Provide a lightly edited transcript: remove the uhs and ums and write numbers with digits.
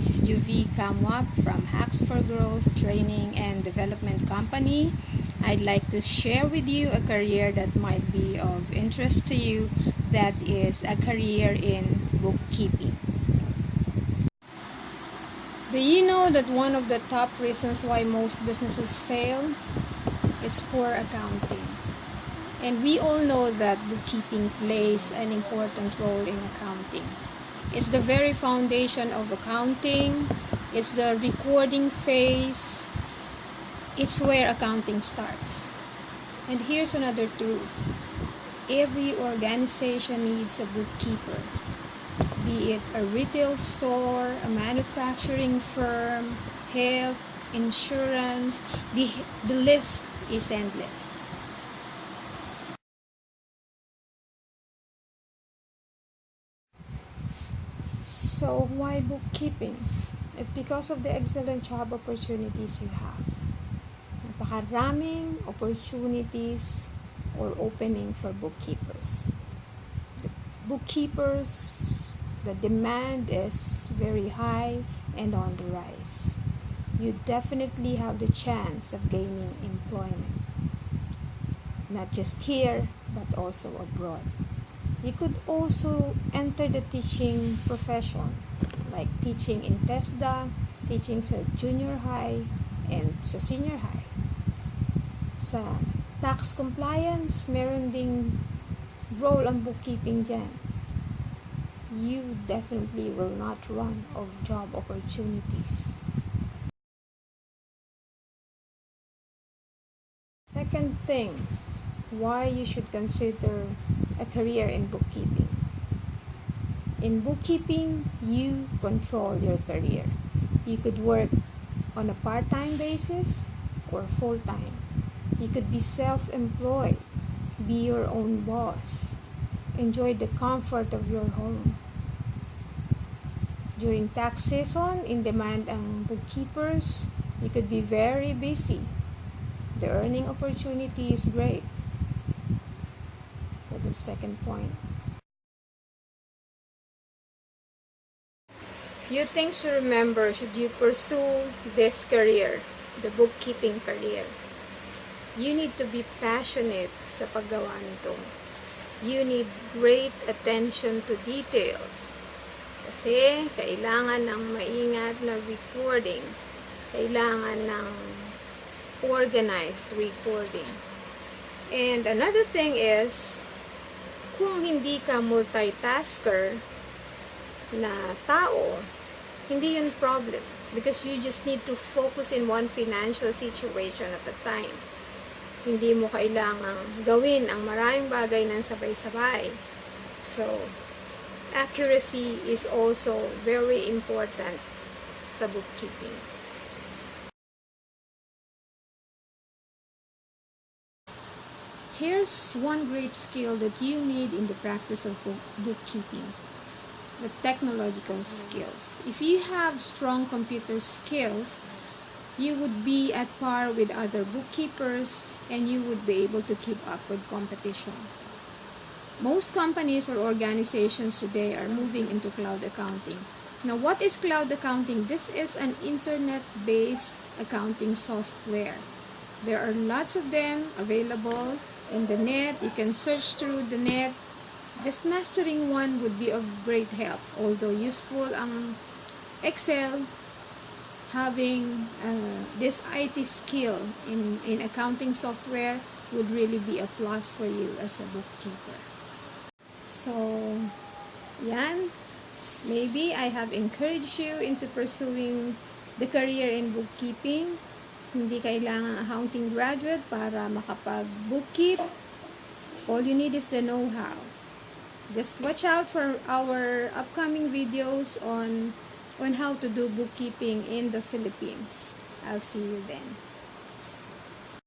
This is Juvi Kamwap from Hacks for Growth Training and Development Company. I'd like to share with you a career that might be of interest to you, that is a career in bookkeeping. Do you know that one of the top reasons why most businesses fail? It's poor accounting. And we all know that bookkeeping plays an important role in accounting. It's the very foundation of accounting. It's the recording phase. It's where accounting starts. And here's another truth. Every organization needs a bookkeeper. Be it a retail store, a manufacturing firm, health, insurance, the list is endless. So why bookkeeping? It's because of the excellent job opportunities you have. Napakaraming opportunities or opening for bookkeepers. Bookkeepers, the demand is very high and on the rise. You definitely have the chance of gaining employment. Not just here, but also abroad. You could also enter the teaching profession, like teaching in TESDA, teaching sa junior high, and sa senior high. Sa tax compliance, meron ding role ang bookkeeping dyan. You definitely will not run of job opportunities. Second thing, why you should consider a career in bookkeeping. In bookkeeping, you control your career. You could work on a part-time basis or full-time. You could be self-employed, be your own boss, enjoy the comfort of your home. During tax season, in demand ang bookkeepers, you could be very busy. The earning opportunity is great. So the second point. Few things to remember should you pursue this career, the bookkeeping career. You need to be passionate sa paggawa nito. You need great attention to details. Kasi kailangan ng maingat na recording. Kailangan ng organized recording. And another thing is, kung hindi ka multitasker na tao, hindi yun problem. Because you just need to focus in one financial situation at a time. Hindi mo kailangang gawin ang maraming bagay ng sabay-sabay. So, accuracy is also very important sa bookkeeping. Here's one great skill that you need in the practice of bookkeeping. The technological skills. If you have strong computer skills, you would be at par with other bookkeepers and you would be able to keep up with competition. Most companies or organizations today are moving into cloud accounting. Now, what is cloud accounting? This is an internet-based accounting software. There are lots of them available in the net. You can search through the net. Just mastering one would be of great help. Although useful ang Excel, having this IT skill in accounting software would really be a plus for you as a bookkeeper. So, yan. Maybe I have encouraged you into pursuing the career in bookkeeping. Hindi kailangan accounting graduate para makapag-bookkeep. All you need is the know-how. Just watch out for our upcoming videos on how to do bookkeeping in the Philippines. I'll see you then.